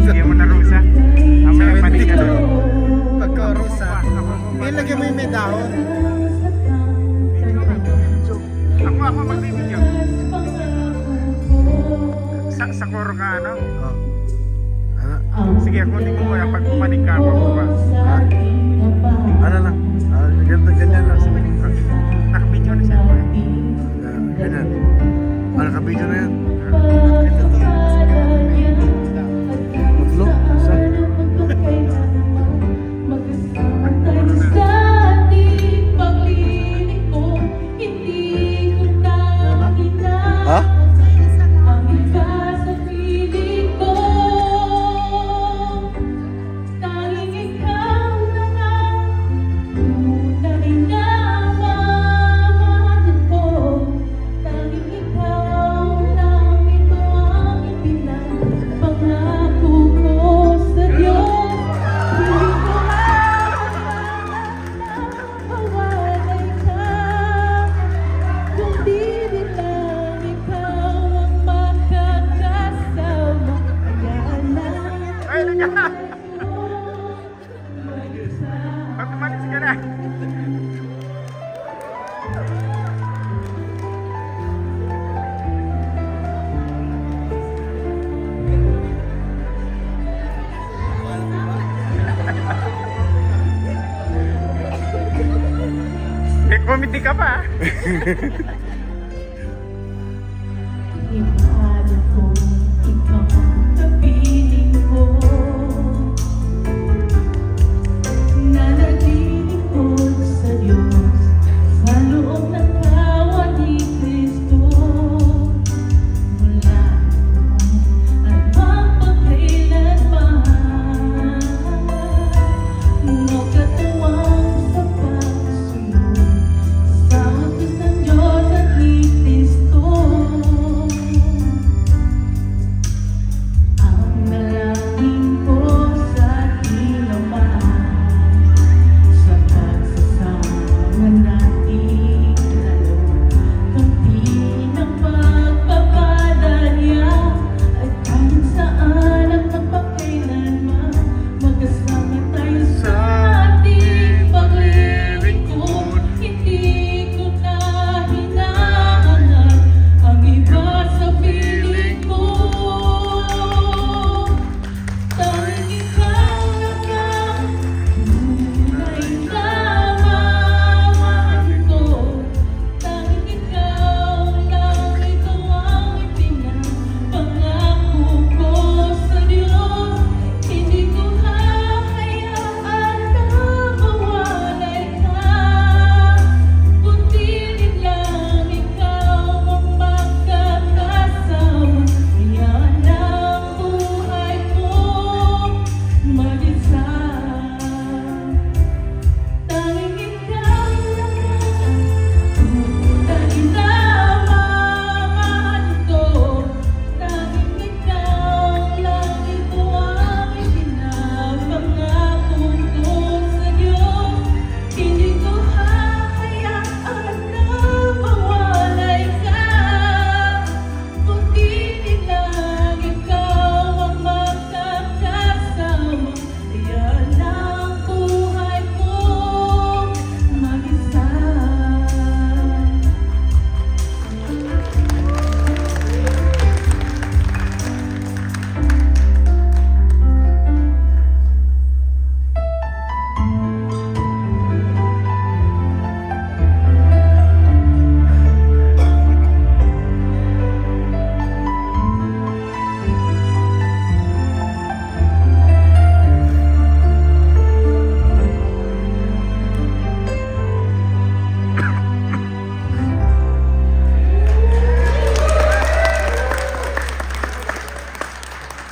Sige mo na Rosa. Mamaya panig ka doon. Pagka-Rosa. Ilagay mo yung may dahon. Ako magbibidyo. Sa koro ka ano? Sige, ako hindi ko muna. Pag pumanig ka ako bukas. Ano lang? Ganyan lang. Nakabidyo na siya. Ganyan. Nakabidyo na yan. Pagkumanis ka na. Eh, comedy ka pa.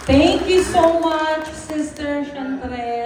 Thank you so much. Sister Chantre.